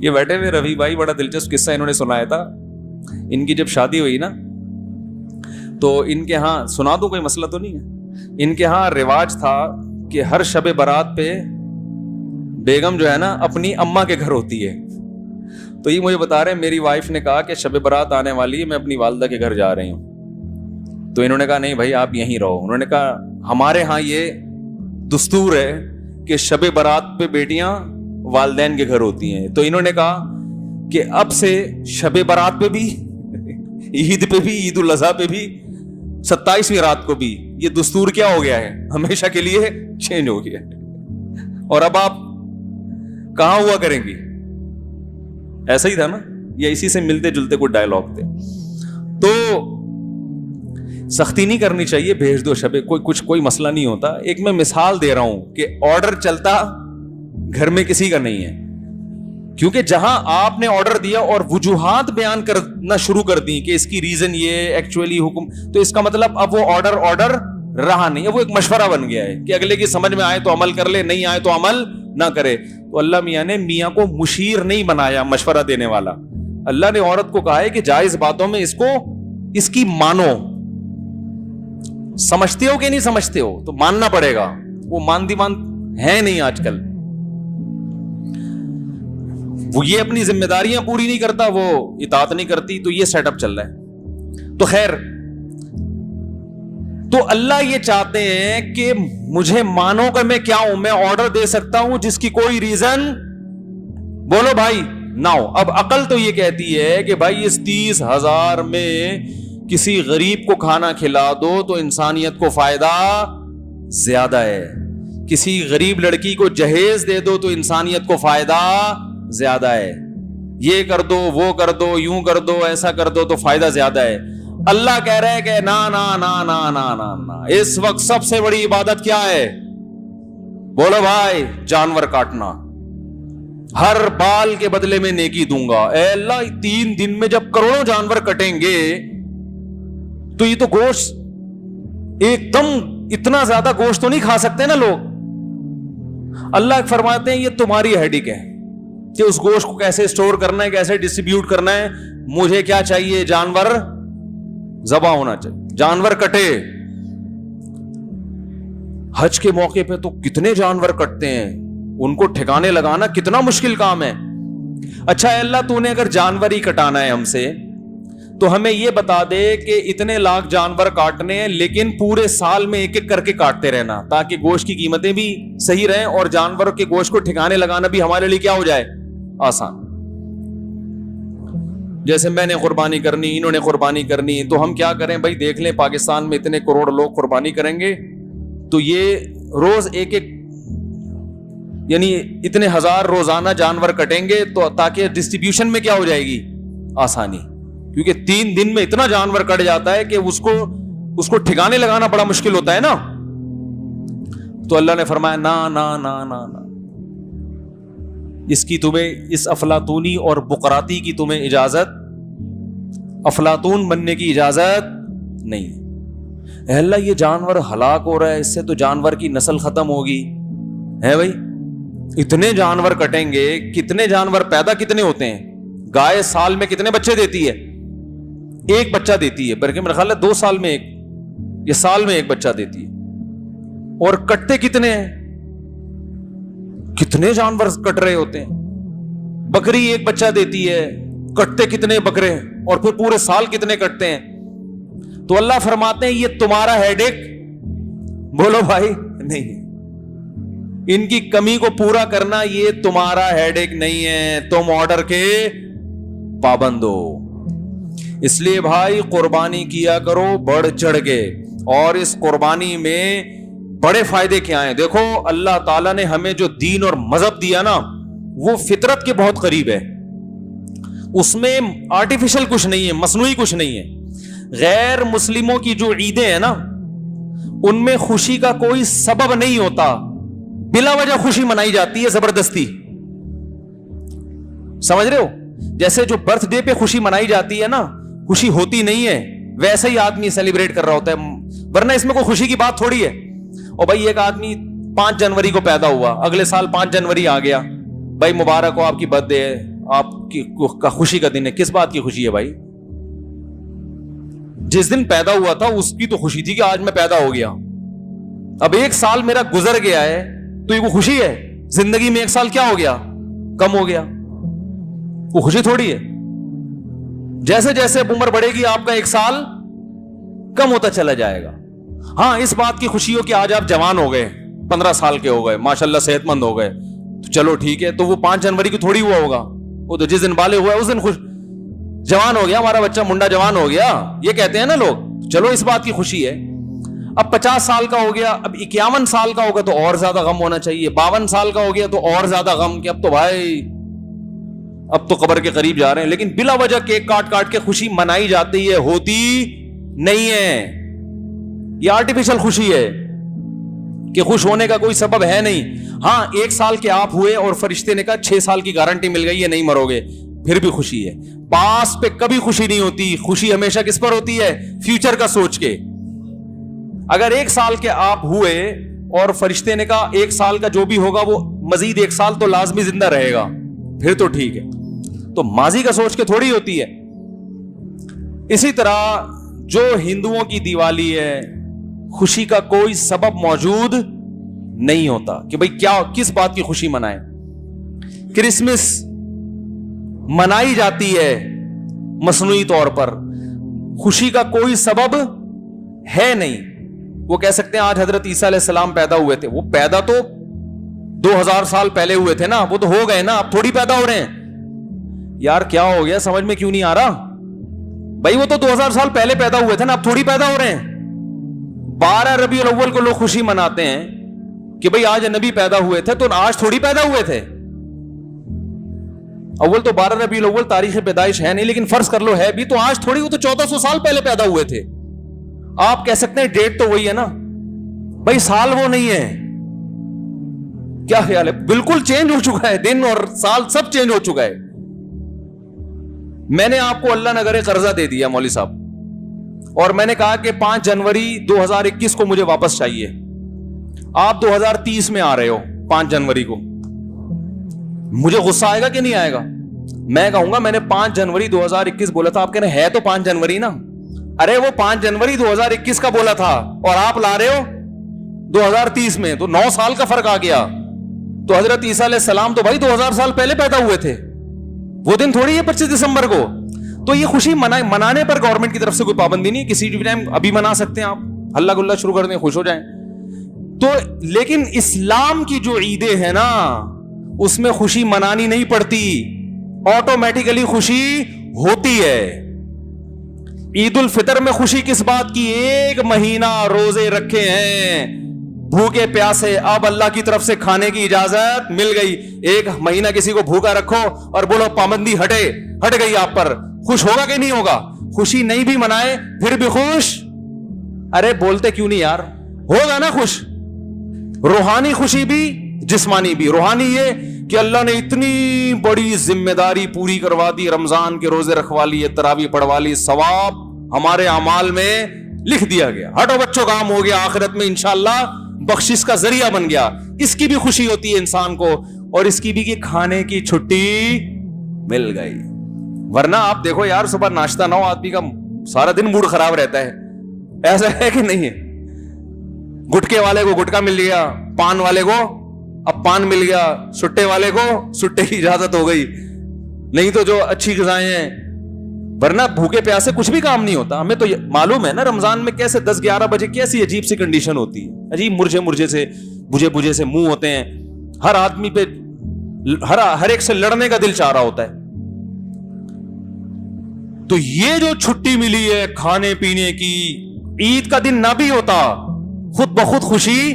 یہ بیٹھے ہوئے رفیع بھائی بڑا دلچسپ قصہ انہوں نے سنایا تھا. ان کی جب شادی ہوئی نا تو ان کے ہاں, سنا دوں کوئی مسئلہ تو نہیں ہے, ان کے ہاں رواج تھا کہ ہر شب برات پہ بیگم جو ہے نا اپنی اماں کے گھر ہوتی ہے. تو یہ مجھے بتا رہے ہیں میری وائف نے کہا کہ شب برات آنے والی ہے, میں اپنی والدہ کے گھر جا رہی ہوں. تو انہوں نے کہا نہیں بھائی آپ یہیں رہو. انہوں نے کہا ہمارے ہاں یہ دستور ہے کہ شب برات پہ بیٹیاں والدین کے گھر ہوتی ہیں. تو انہوں نے کہا کہ اب سے شب برات پہ بھی, عید پہ بھی, عید الاضحیٰ پہ بھی, 27ویں رات کو بھی یہ دستور کیا ہو گیا ہے, ہمیشہ کے لیے چینج ہو گیا. اور اب آپ کہاں ہوا کریں گی؟ ایسا ہی تھا نا, یا اسی سے ملتے جلتے کوئی ڈائلاگ تھے. تو سختی نہیں کرنی چاہیے, بھیج دو شبے, کوئی مسئلہ نہیں ہوتا. ایک میں مثال دے رہا ہوں کہ آرڈر چلتا گھر میں کسی کا نہیں ہے, کیونکہ جہاں آپ نے آرڈر دیا اور وجوہات بیان کرنا شروع کر دی کہ اس کی ریزن یہ ایکچولی حکم, تو اس کا مطلب اب وہ آرڈر رہا نہیں ہے, وہ ایک مشورہ بن گیا ہے کہ اگلے کی سمجھ میں آئے تو عمل کر لے, نہیں آئے تو عمل نہ کرے. تو اللہ میاں نے میاں کو مشیر نہیں بنایا, مشورہ دینے والا. اللہ نے عورت کو کہا ہے کہ جائز باتوں میں اس کی مانو. سمجھتے ہو کہ نہیں سمجھتے ہو تو ماننا پڑے گا. وہ مان ہے نہیں آج کل, وہ یہ اپنی ذمہ داریاں پوری نہیں کرتا, وہ اطاعت نہیں کرتی. تو یہ سیٹ اپ چل رہا ہے. تو خیر, تو اللہ یہ چاہتے ہیں کہ مجھے مانو کہ میں کیا ہوں, میں آرڈر دے سکتا ہوں جس کی کوئی ریزن بولو بھائی نہ ہو. اب عقل تو یہ کہتی ہے کہ بھائی اس 30,000 میں کسی غریب کو کھانا کھلا دو تو انسانیت کو فائدہ زیادہ ہے, کسی غریب لڑکی کو جہیز دے دو تو انسانیت کو فائدہ زیادہ ہے, یہ کر دو وہ کر دو یوں کر دو ایسا کر دو تو فائدہ زیادہ ہے. اللہ کہہ رہے کہ نا نا نا نا نا نا نا, اس وقت سب سے بڑی عبادت کیا ہے؟ بولو بھائی, جانور کاٹنا. ہر بال کے بدلے میں نیکی دوں گا. اے اللہ 3 دن میں جب کروڑوں جانور کٹیں گے تو یہ تو گوشت ایک دم اتنا زیادہ گوشت تو نہیں کھا سکتے نا لوگ. اللہ فرماتے ہیں یہ تمہاری ہیڈک ہے کہ اس گوشت کو کیسے اسٹور کرنا ہے, کیسے ڈسٹریبیوٹ کرنا ہے. مجھے کیا چاہیے؟ جانور ذبح ہونا چاہیے, جانور کٹے. حج کے موقع پہ تو کتنے جانور کٹتے ہیں, ان کو ٹھکانے لگانا کتنا مشکل کام ہے. اچھا اے اللہ تو نے اگر جانور ہی کٹانا ہے ہم سے تو ہمیں یہ بتا دے کہ اتنے لاکھ جانور کاٹنے ہیں, لیکن پورے سال میں ایک ایک کر کے کاٹتے رہنا تاکہ گوشت کی قیمتیں بھی صحیح رہیں اور جانوروں کے گوشت کو ٹھکانے لگانا بھی ہمارے لیے کیا ہو جائے؟ آسان. جیسے میں نے قربانی کرنی, انہوں نے قربانی کرنی, تو ہم کیا کریں بھائی؟ دیکھ لیں پاکستان میں اتنے کروڑ لوگ قربانی کریں گے تو یہ روز ایک یعنی اتنے ہزار روزانہ جانور کٹیں گے تو تاکہ ڈسٹریبیوشن میں کیا ہو جائے گی؟ آسانی. کیونکہ 3 دن میں اتنا جانور کٹ جاتا ہے کہ اس کو ٹھکانے لگانا بڑا مشکل ہوتا ہے نا. تو اللہ نے فرمایا نا نا نا نا نا, اس کی تمہیں اس افلاطونی اور بقراتی کی تمہیں اجازت, افلاطون بننے کی اجازت نہیں. اے اللہ یہ جانور ہلاک ہو رہا ہے, اس سے تو جانور کی نسل ختم ہوگی ہے بھائی. اتنے جانور کٹیں گے, کتنے جانور پیدا کتنے ہوتے ہیں؟ گائے سال میں کتنے بچے دیتی ہے؟ 1 بچہ دیتی ہے, بلکہ میرا خیال ہے 2 سال میں 1 یا سال میں 1 بچہ دیتی ہے. اور کٹتے کتنے ہیں؟ کتنے جانور کٹ رہے ہوتے ہیں. بکری 1 بچہ دیتی ہے, کٹتے کتنے بکرے, اور پھر پورے سال کتنے کٹتے ہیں. تو اللہ فرماتے ہیں یہ تمہارا ہیڈیک بولو بھائی نہیں, ان کی کمی کو پورا کرنا یہ تمہارا ہیڈیک نہیں ہے, تم آرڈر کے پابند ہو. اس لیے بھائی قربانی کیا کرو بڑھ چڑھ کے, اور اس قربانی میں بڑے فائدے کیا ہیں. دیکھو اللہ تعالیٰ نے ہمیں جو دین اور مذہب دیا نا وہ فطرت کے بہت قریب ہے, اس میں آرٹیفیشل کچھ نہیں ہے, مصنوعی کچھ نہیں ہے. غیر مسلموں کی جو عیدیں ہیں نا ان میں خوشی کا کوئی سبب نہیں ہوتا, بلا وجہ خوشی منائی جاتی ہے زبردستی. سمجھ رہے ہو؟ جیسے جو برتھ ڈے پہ خوشی منائی جاتی ہے نا, خوشی ہوتی نہیں ہے, ویسے ہی آدمی سیلیبریٹ کر رہا ہوتا ہے, ورنہ اس میں کوئی خوشی کی بات تھوڑی ہے. اور بھائی ایک آدمی 5 جنوری کو پیدا ہوا, اگلے سال 5 جنوری آ گیا, بھائی مبارک ہو آپ کی برتھ ڈے ہے, آپ کی کا خوشی کا دن ہے. کس بات کی خوشی ہے بھائی؟ جس دن پیدا ہوا تھا اس کی تو خوشی تھی کہ آج میں پیدا ہو گیا. اب 1 سال میرا گزر گیا ہے تو یہ وہ خوشی ہے؟ زندگی میں 1 سال کیا ہو گیا؟ کم ہو گیا. وہ خوشی تھوڑی ہے. جیسے جیسے عمر بڑھے گی آپ کا 1 سال کم ہوتا چلا جائے گا. ہاں اس بات کی خوشی ہو کہ آج آپ جوان ہو گئے, 15 سال کے ہو گئے, ماشاءاللہ صحت مند ہو گئے, تو چلو ٹھیک ہے. تو وہ 5 جنوری کی تھوڑی ہوا ہوگا, وہ تو جس دن بالغ ہوا ہے اس دن خوش, جوان ہو گیا ہمارا بچہ, منڈا جوان ہو گیا, یہ کہتے ہیں نا لوگ. چلو اس بات کی خوشی ہے. اب 50 سال کا ہو گیا, اب 51 سال کا ہوگا تو اور زیادہ غم ہونا چاہیے. 52 سال کا ہو گیا تو اور زیادہ غم کہ اب تو بھائی اب تو قبر کے قریب جا رہے ہیں. لیکن بلا وجہ کیک کاٹ کاٹ کے خوشی منائی جاتی ہے, ہوتی نہیں ہے. یہ آرٹیفیشل خوشی ہے کہ خوش ہونے کا کوئی سبب ہے نہیں. ہاں 1 سال کے آپ ہوئے اور فرشتے نے کہا 6 سال کی گارنٹی مل گئی ہے, نہیں مرو گے, پھر بھی خوشی ہے. پاس پہ کبھی خوشی نہیں ہوتی. خوشی ہمیشہ کس پر ہوتی ہے؟ فیوچر کا سوچ کے. اگر 1 سال کے آپ ہوئے اور فرشتے نے کہا 1 سال کا جو بھی ہوگا وہ مزید 1 سال تو لازمی زندہ رہے گا, پھر تو ٹھیک ہے. تو ماضی کا سوچ کے تھوڑی ہوتی ہے. اسی طرح جو ہندوؤں کی دیوالی ہے, خوشی کا کوئی سبب موجود نہیں ہوتا کہ بھئی کیا کس بات کی خوشی منائیں. کرسمس منائی جاتی ہے مصنوعی طور پر, خوشی کا کوئی سبب ہے نہیں. وہ کہہ سکتے ہیں آج حضرت عیسیٰ علیہ السلام پیدا ہوئے تھے. وہ پیدا تو 2000 سال پہلے ہوئے تھے نا, وہ تو ہو گئے نا, اب تھوڑی پیدا ہو رہے ہیں. یار کیا ہو گیا, سمجھ میں کیوں نہیں آ رہا بھائی؟ وہ تو 2000 سال پہلے پیدا ہوئے تھے نا, اب تھوڑی پیدا ہو رہے ہیں. 12 ربیع الاول کو لوگ خوشی مناتے ہیں کہ بھئی آج نبی پیدا ہوئے تھے, تو آج تھوڑی پیدا ہوئے تھے. اول تو 12 ربیع الاول تاریخ پیدائش ہے نہیں, لیکن فرض کر لو ہے بھی, تو آج تھوڑی, وہ تو 1400 سال پہلے پیدا ہوئے تھے. آپ کہہ سکتے ہیں ڈیٹ تو وہی ہے نا بھائی, سال وہ نہیں ہے. کیا خیال ہے؟ بالکل چینج ہو چکا ہے, دن اور سال سب چینج ہو چکا ہے. میں نے آپ کو اللہ نہ کرے قرضہ دے دیا مولوی صاحب, اور میں نے کہا کہ 5 جنوری 2021 کو مجھے واپس چاہیے. آپ 2030 میں آ رہے ہو 5 جنوری کو, مجھے غصہ آئے گا کہ نہیں آئے گا؟ میں کہوں گا میں نے 5 جنوری 2021 بولا تھا, آپ کہہ رہے ہیں ہے تو 5 جنوری نا. ارے وہ 5 جنوری 2021 کا بولا تھا اور آپ لا رہے ہو 2030 میں, تو 9 سال کا فرق آ گیا. تو حضرت عیسیٰ علیہ السلام تو بھائی 2000 سال پہلے پیدا ہوئے تھے, وہ دن تھوڑی ہے 25 دسمبر کو. تو یہ خوشی منانے پر گورنمنٹ کی طرف سے کوئی پابندی نہیں, کسی بھی ٹائم ابھی منا سکتے ہیں آپ, ہلہ گلہ شروع کر دیں, خوش ہو جائیں. تو لیکن اسلام کی جو عیدیں ہیں نا, اس میں خوشی منانی نہیں پڑتی, آٹومیٹیکلی خوشی ہوتی ہے. عید الفطر میں خوشی کس بات کی؟ 1 مہینہ روزے رکھے ہیں, بھوکے پیاسے, اب اللہ کی طرف سے کھانے کی اجازت مل گئی. 1 مہینہ کسی کو بھوکا رکھو اور بولو پابندی ہٹ گئی آپ پر, خوش ہوگا کہ نہیں ہوگا؟ خوشی نہیں بھی منائے پھر بھی خوش. ارے بولتے کیوں نہیں یار, ہوگا نا خوش. روحانی خوشی بھی جسمانی بھی. روحانی یہ کہ اللہ نے اتنی بڑی ذمہ داری پوری کروا دی, رمضان کے روزے رکھوا لیے, تراویح پڑھوا لی, ثواب ہمارے اعمال میں لکھ دیا گیا, ہٹو بچوں کام ہو گیا, آخرت میں انشاءاللہ بخشش کا ذریعہ بن گیا. اس کی بھی خوشی ہوتی ہے انسان کو, اور اس کی بھی کہ کھانے کی چھٹی مل گئی. ورنہ آپ دیکھو یار, صبح ناشتہ نہ ہو آدمی کا سارا دن موڈ خراب رہتا ہے. ایسا ہے کہ نہیں ہے؟ گٹکے والے کو گٹکا مل گیا, پان والے کو اب پان مل گیا, سٹے والے کو سٹے کی اجازت ہو گئی, نہیں تو جو اچھی غذائیں ہیں. ورنہ بھوکے پیاسے کچھ بھی کام نہیں ہوتا. ہمیں تو معلوم ہے نا رمضان میں کیسے 10-11 بجے کیسی عجیب سی کنڈیشن ہوتی ہے, عجیب مرجے سے بجھے سے منہ ہوتے ہیں, ہر آدمی پہ ہر ایک سے لڑنے کا دل چاہ رہا ہوتا ہے. تو یہ جو چھٹی ملی ہے کھانے پینے کی, عید کا دن نہ بھی ہوتا خود بخود خوشی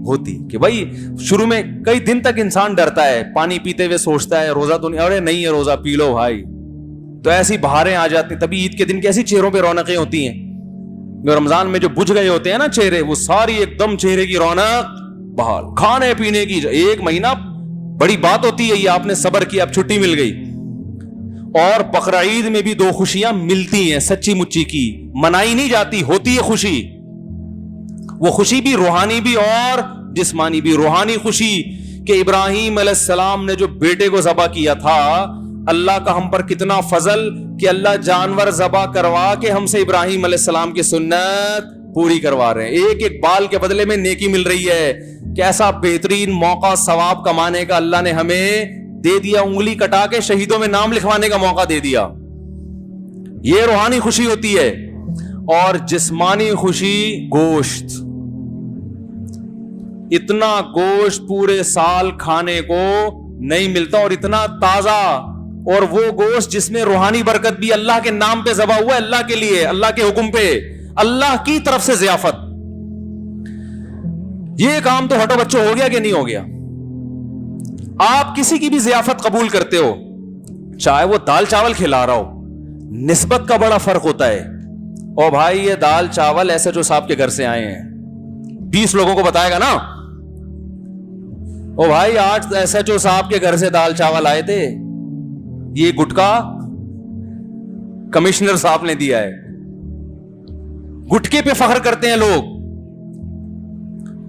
ہوتی کہ بھائی شروع میں کئی دن تک انسان ڈرتا ہے, پانی پیتے ہوئے سوچتا ہے روزہ تو نہیں, ارے نہیں ہے روزہ, پی لو بھائی. تو ایسی بہاریں آ جاتی, تبھی عید کے دن کیسی چہروں پہ رونقیں ہوتی ہیں. جو رمضان میں جو بجھ گئے ہوتے ہیں نا چہرے, وہ ساری ایک دم چہرے کی رونق بحال. کھانے پینے کی 1 مہینہ بڑی بات ہوتی ہے, یہ آپ نے صبر کیا, اب چھٹی مل گئی. اور بقرعید میں بھی 2 خوشیاں ملتی ہیں سچی مچی کی, منائی نہیں جاتی, ہوتی ہے خوشی. وہ خوشی بھی روحانی بھی اور جسمانی بھی. روحانی خوشی کہ ابراہیم علیہ السلام نے جو بیٹے کو ذبح کیا تھا, اللہ کا ہم پر کتنا فضل کہ اللہ جانور ذبح کروا کے ہم سے ابراہیم علیہ السلام کی سنت پوری کروا رہے ہیں. ایک ایک بال کے بدلے میں نیکی مل رہی ہے. کیسا بہترین موقع ثواب کمانے کا اللہ نے ہمیں دے دیا. انگلی کٹا کے شہیدوں میں نام لکھوانے کا موقع دے دیا. یہ روحانی خوشی ہوتی ہے. اور جسمانی خوشی گوشت. اتنا گوشت پورے سال کھانے کو نہیں ملتا اور اتنا تازہ, اور وہ گوشت جس میں روحانی برکت بھی اللہ کے نام پہ ذبح ہوا ہے, اللہ کے لیے, اللہ کے حکم پہ, اللہ کی طرف سے ضیافت. یہ کام تو ہٹو بچوں ہو گیا کہ نہیں ہو گیا؟ آپ کسی کی بھی ضیافت قبول کرتے ہو, چاہے وہ دال چاول کھلا رہا ہو, نسبت کا بڑا فرق ہوتا ہے. او بھائی یہ دال چاول ایسے جو صاحب کے گھر سے آئے ہیں, 20 لوگوں کو بتائے گا نا, او بھائی آج ایس ایچ او صاحب کے گھر سے دال چاول آئے تھے, یہ گٹکا کمشنر صاحب نے دیا ہے. گٹکے پہ فخر کرتے ہیں لوگ.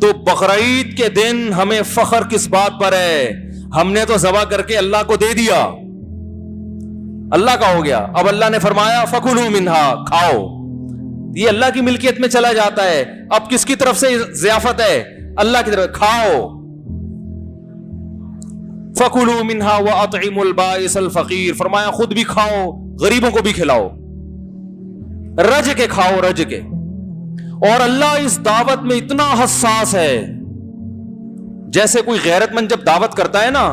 تو بقرعید کے دن ہمیں فخر کس بات پر ہے؟ ہم نے تو ذبح کر کے اللہ کو دے دیا, اللہ کا ہو گیا. اب اللہ نے فرمایا فَكُلُوا مِنْهَا, کھاؤ. یہ اللہ کی ملکیت میں چلا جاتا ہے. اب کس کی طرف سے ضیافت ہے؟ اللہ کی طرف. کھاؤ. فَكُلُوا مِنْهَا وَأَطْعِمُوا الْبَائِسَ الْفَقِيرَ, فرمایا خود بھی کھاؤ, غریبوں کو بھی کھلاؤ. رج کے کھاؤ, رج کے. اور اللہ اس دعوت میں اتنا حساس ہے, جیسے کوئی غیرت مند جب دعوت کرتا ہے نا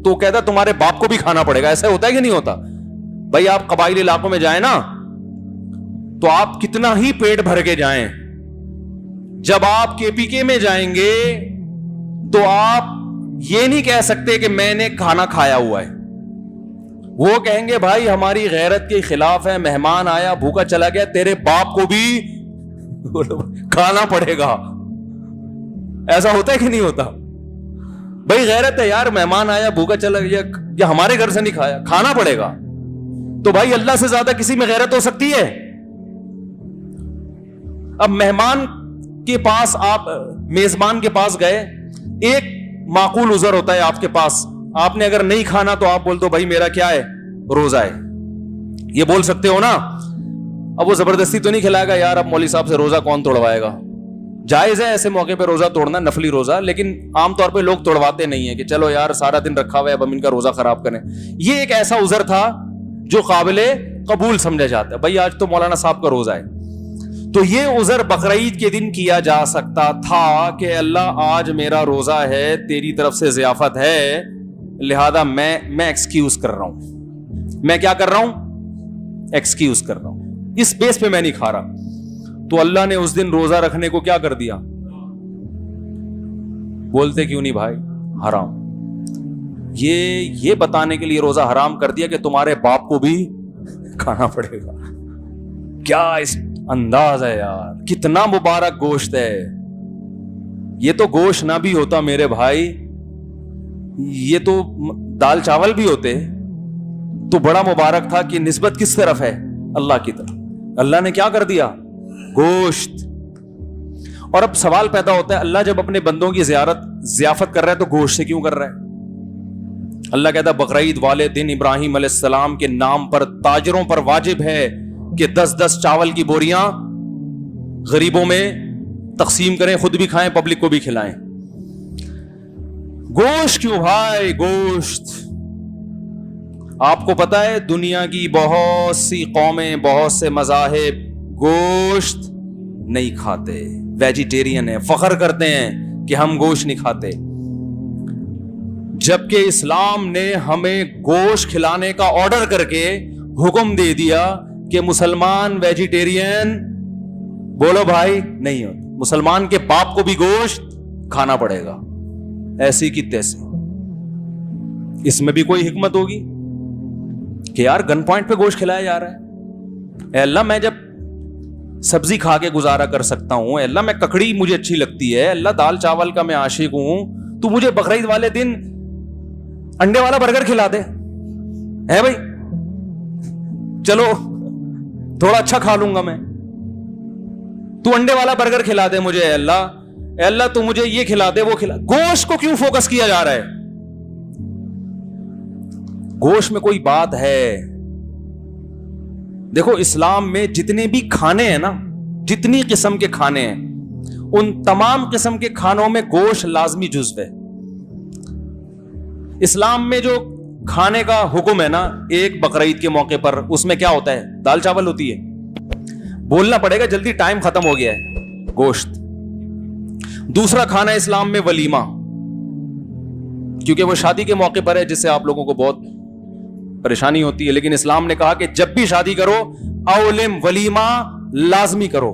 تو کہتا تمہارے باپ کو بھی کھانا پڑے گا. ایسا ہوتا ہے کہ نہیں ہوتا؟ بھائی آپ قبائلی علاقوں میں جائیں نا تو آپ کتنا ہی پیٹ بھر کے جائیں, جب آپ کے پی کے میں جائیں گے تو آپ یہ نہیں کہہ سکتے کہ میں نے کھانا کھایا ہوا ہے. وہ کہیں گے بھائی ہماری غیرت کے خلاف ہے, مہمان آیا بھوکا چلا گیا, تیرے باپ کو بھی کھانا پڑے گا. ایسا ہوتا ہے کہ نہیں ہوتا؟ بھائی غیرت ہے یار, مہمان آیا بھوکا چلا گیا, یا ہمارے گھر سے نہیں کھایا, کھانا پڑے گا. تو بھائی اللہ سے زیادہ کسی میں غیرت ہو سکتی ہے؟ اب مہمان کے پاس, آپ میزبان کے پاس گئے, ایک معقول عذر ہوتا ہے آپ کے پاس, آپ نے اگر نہیں کھانا تو آپ بول دو بھائی میرا کیا ہے, روزہ ہے. یہ بول سکتے ہو نا. اب وہ زبردستی تو نہیں کھلائے گا یار, اب مولوی صاحب سے روزہ کون توڑوائے گا. جائز ہے ایسے موقع پہ روزہ توڑنا, نفلی روزہ, لیکن عام طور پہ لوگ توڑواتے نہیں ہیں کہ چلو یار سارا دن رکھا ہوا ہے اب ہم ان کا روزہ خراب کریں. یہ ایک ایسا عذر تھا جو قابل قبول سمجھا جاتا ہے. بھائی آج تو مولانا صاحب کا روزہ ہے, تو یہ عذر بقرعید کے دن کیا جا سکتا تھا کہ اللہ آج میرا روزہ ہے, تیری طرف سے ضیافت ہے, لہذا میں ایکسکیوز کر رہا ہوں. میں کیا کر رہا ہوں؟ ایکسکیوز کر رہا ہوں, اس بیس پہ میں نہیں کھا رہا. تو اللہ نے اس دن روزہ رکھنے کو کیا کر دیا؟ بولتے کیوں نہیں بھائی؟ حرام. یہ بتانے کے لیے روزہ حرام کر دیا کہ تمہارے باپ کو بھی کھانا پڑے گا. کیا اس انداز ہے یار, کتنا مبارک گوشت ہے. یہ تو گوشت نہ بھی ہوتا میرے بھائی, یہ تو دال چاول بھی ہوتے تو بڑا مبارک تھا. کہ نسبت کس طرف ہے؟ اللہ کی طرف. اللہ نے کیا کر دیا؟ گوشت. اور اب سوال پیدا ہوتا ہے, اللہ جب اپنے بندوں کی ضیافت کر رہا ہے تو گوشت سے کیوں کر رہا ہے؟ اللہ کہتا ہے بقرعید والے دن ابراہیم علیہ السلام کے نام پر تاجروں پر واجب ہے کہ 10 چاول کی بوریاں غریبوں میں تقسیم کریں, خود بھی کھائیں, پبلک کو بھی کھلائیں. گوشت کیوں بھائی؟ گوشت. آپ کو پتا ہے دنیا کی بہت سی قومیں, بہت سے مذاہب گوشت نہیں کھاتے, ویجیٹیرین ہیں, فخر کرتے ہیں کہ ہم گوشت نہیں کھاتے, جبکہ اسلام نے ہمیں گوشت کھلانے کا آرڈر کر کے حکم دے دیا کہ مسلمان ویجیٹیرین بولو بھائی نہیں ہوتا, مسلمان کے باپ کو بھی گوشت کھانا پڑے گا. ایسی کی تیسی. اس میں بھی کوئی حکمت ہوگی کہ یار گن پوائنٹ پہ گوشت کھلایا جا رہا ہے؟ اے اللہ میں جب سبزی کھا کے گزارا کر سکتا ہوں, اے اللہ میں ککڑی مجھے اچھی لگتی ہے, اللہ دال چاول کا میں عاشق ہوں, تو مجھے بقرعید والے دن انڈے والا برگر کھلا دے ہے بھائی, چلو تھوڑا اچھا کھا لوں گا میں, تو انڈے والا برگر کھلا دے مجھے. اے اللہ تو مجھے یہ کھلا دے وہ کھلا. گوشت کو کیوں فوکس کیا جا رہا ہے؟ گوشت میں کوئی بات ہے. دیکھو اسلام میں جتنے بھی کھانے ہیں نا, جتنی قسم کے کھانے ہیں, ان تمام قسم کے کھانوں میں گوشت لازمی جزو ہے. اسلام میں جو کھانے کا حکم ہے نا, ایک بقرعید کے موقع پر اس میں کیا ہوتا ہے؟ دال چاول ہوتی ہے. بولنا پڑے گا جلدی, ٹائم ختم ہو گیا ہے. گوشت. دوسرا کھانا ہے اسلام میں ولیمہ, کیونکہ وہ شادی کے موقع پر ہے جس سے آپ لوگوں کو بہت پریشانی ہوتی ہے, لیکن اسلام نے کہا کہ جب بھی شادی کرو اولم ولیمہ لازمی کرو,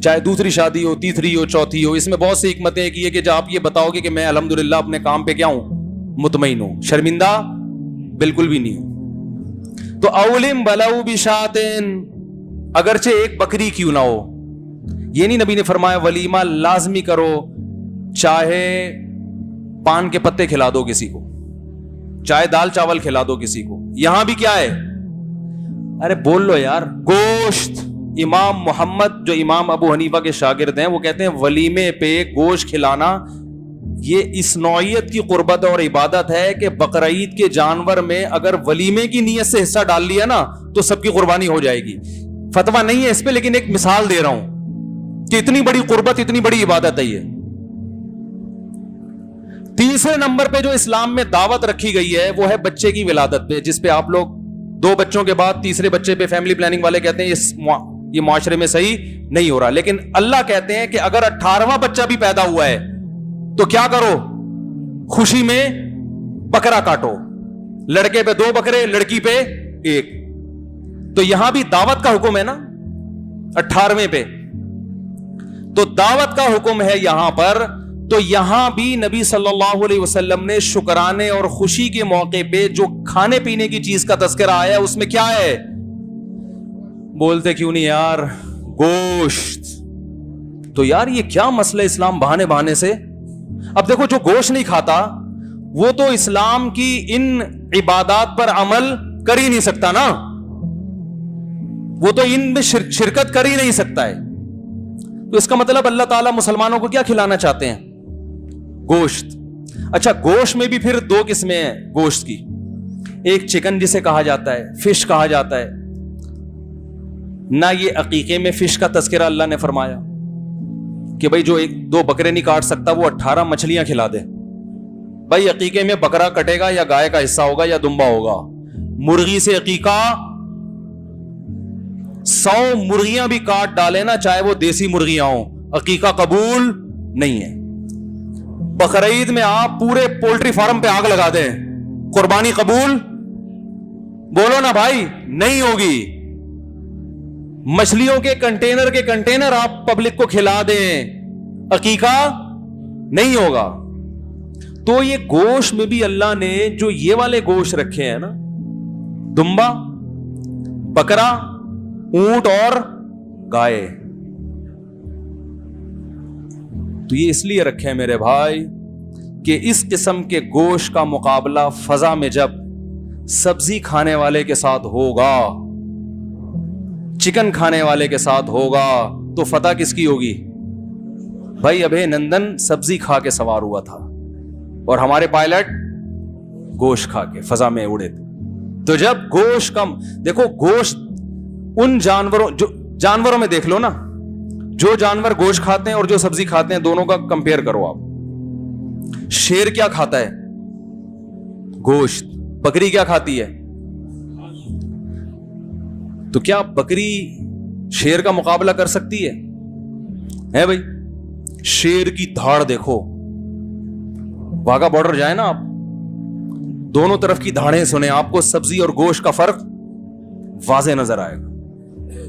چاہے دوسری شادی ہو, تیسری ہو, چوتھی ہو. اس میں بہت سی حکمتیں ایک یہ کہ آپ یہ بتاؤ گے کہ میں الحمدللہ اپنے کام پہ کیا ہوں, مطمئن ہوں, شرمندہ بالکل بھی نہیں ہوں. تو اولم بلو بشاتن, اگرچہ ایک بکری کیوں نہ ہو. یہ نہیں نبی نے فرمایا ولیمہ لازمی کرو, چاہے پان کے پتے کھلا دو کسی کو, چاہے دال چاول کھلا دو کسی کو. یہاں بھی کیا ہے؟ ارے بول لو یار, گوشت. امام محمد جو امام ابو حنیفہ کے شاگرد ہیں وہ کہتے ہیں ولیمے پہ گوشت کھلانا یہ اس نوعیت کی قربت اور عبادت ہے کہ بقرعید کے جانور میں اگر ولیمے کی نیت سے حصہ ڈال لیا نا تو سب کی قربانی ہو جائے گی. فتویٰ نہیں ہے اس پہ, لیکن ایک مثال دے رہا ہوں کہ اتنی بڑی قربت, اتنی بڑی عبادت ہے یہ. تیسرے نمبر پہ جو اسلام میں دعوت رکھی گئی ہے وہ ہے بچے کی ولادت پہ, جس پہ آپ لوگ 2 بچوں کے بعد تیسرے بچے پہ فیملی پلاننگ والے کہتے ہیں یہ معاشرے میں صحیح نہیں ہو رہا. لیکن اللہ کہتے ہیں کہ اگر 18واں بچہ بھی پیدا ہوا ہے تو کیا کرو, خوشی میں بکرا کاٹو. لڑکے پہ 2 بکرے, لڑکی پہ 1. تو یہاں بھی دعوت کا حکم ہے نا 18ویں پہ, تو دعوت کا حکم ہے یہاں پر. تو یہاں بھی نبی صلی اللہ علیہ وسلم نے شکرانے اور خوشی کے موقع پہ جو کھانے پینے کی چیز کا تذکرہ آیا ہے اس میں کیا ہے؟ بولتے کیوں نہیں یار, گوشت. تو یار یہ کیا مسئلہ اسلام بہانے سے. اب دیکھو جو گوشت نہیں کھاتا وہ تو اسلام کی ان عبادات پر عمل کر ہی نہیں سکتا نا, وہ تو ان میں شرکت کر ہی نہیں سکتا ہے. تو اس کا مطلب اللہ تعالیٰ مسلمانوں کو کیا کھلانا چاہتے ہیں؟ گوشت. اچھا گوشت میں بھی پھر 2 قسمیں ہیں گوشت کی. ایک چکن جسے کہا جاتا ہے, فش کہا جاتا ہے. نہ یہ عقیقے میں فش کا تذکرہ اللہ نے فرمایا کہ بھائی جو 1-2 بکرے نہیں کاٹ سکتا وہ 18 مچھلیاں کھلا دے. بھائی عقیقے میں بکرا کٹے گا یا گائے کا حصہ ہوگا یا دمبا ہوگا. مرغی سے عقیقہ 100 مرغیاں بھی کاٹ ڈالے نا, چاہے وہ دیسی مرغیاں ہوں, عقیقہ قبول نہیں ہے. بقرعید میں آپ پورے پولٹری فارم پہ آگ لگا دیں, قربانی قبول؟ بولو نا بھائی, نہیں ہوگی. مچھلیوں کے کنٹینر آپ پبلک کو کھلا دیں, عقیقہ نہیں ہوگا. تو یہ گوشت میں بھی اللہ نے جو یہ والے گوشت رکھے ہیں نا, دمبا, بکرا, اونٹ اور گائے, تو یہ اس لیے رکھے ہیں میرے بھائی کہ اس قسم کے گوشت کا مقابلہ فضا میں جب سبزی کھانے والے کے ساتھ ہوگا, چکن کھانے والے کے ساتھ ہوگا, تو فتح کس کی ہوگی؟ بھائی ابھی نندن سبزی کھا کے سوار ہوا تھا اور ہمارے پائلٹ گوشت کھا کے فضا میں اڑے تھے. تو جب گوشت کم, دیکھو گوشت ان جانوروں میں دیکھ لو نا, جو جانور گوشت کھاتے ہیں اور جو سبزی کھاتے ہیں دونوں کا کمپیئر کرو آپ. شیر کیا کھاتا ہے؟ گوشت. بکری کیا کھاتی ہے؟ تو کیا بکری شیر کا مقابلہ کر سکتی ہے بھائی؟ شیر کی دھاڑ دیکھو, واگا بارڈر جائے نا آپ, دونوں طرف کی دھاڑیں سنیں, آپ کو سبزی اور گوشت کا فرق واضح نظر آئے گا.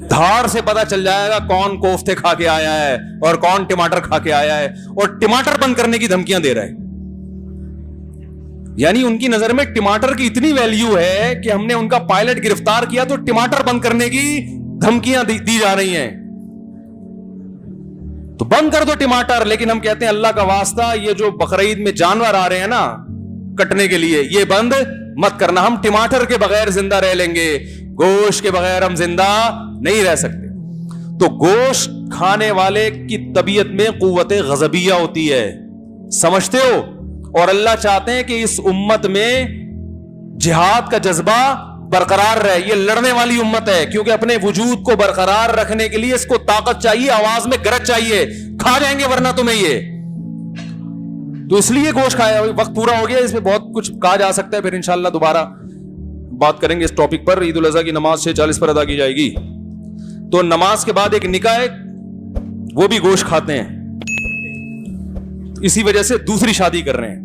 دھاڑ سے پتا چل جائے گا کون کوفتے کھا کے آیا ہے اور کون ٹماٹر کھا کے آیا ہے, اور ٹماٹر بند کرنے کی دھمکیاں دے رہا ہے. یعنی ان کی نظر میں ٹماٹر کی اتنی ویلیو ہے کہ ہم نے ان کا پائلٹ گرفتار کیا تو ٹماٹر بند کرنے کی دھمکیاں دی جا رہی ہیں. تو بند کر دو ٹماٹر. لیکن ہم کہتے ہیں اللہ کا واسطہ یہ جو بقرعید میں جانور آ رہے ہیں نا کٹنے کے لیے, یہ بند مت کرنا. ہم ٹماٹر کے بغیر زندہ رہ لیں گے, گوشت کے بغیر ہم زندہ نہیں رہ سکتے. تو گوشت کھانے والے کی طبیعت میں قوت غضبیہ ہوتی ہے, سمجھتے ہو؟ اور اللہ چاہتے ہیں کہ اس امت میں جہاد کا جذبہ برقرار رہے. یہ لڑنے والی امت ہے, کیونکہ اپنے وجود کو برقرار رکھنے کے لیے اس کو طاقت چاہیے, آواز میں گرج چاہیے. کھا جائیں گے ورنہ تمہیں یہ, تو اس لیے گوشت کھایا. وقت پورا ہو گیا, اس میں بہت کچھ کہا جا سکتا ہے, پھر انشاءاللہ دوبارہ بات کریں گے اس ٹاپک پر. عید الاضحیٰ کی نماز 6:40 پر ادا کی جائے گی. تو نماز کے بعد ایک نکاح ہے, وہ بھی گوشت کھاتے ہیں, اسی وجہ سے دوسری شادی کر رہے ہیں.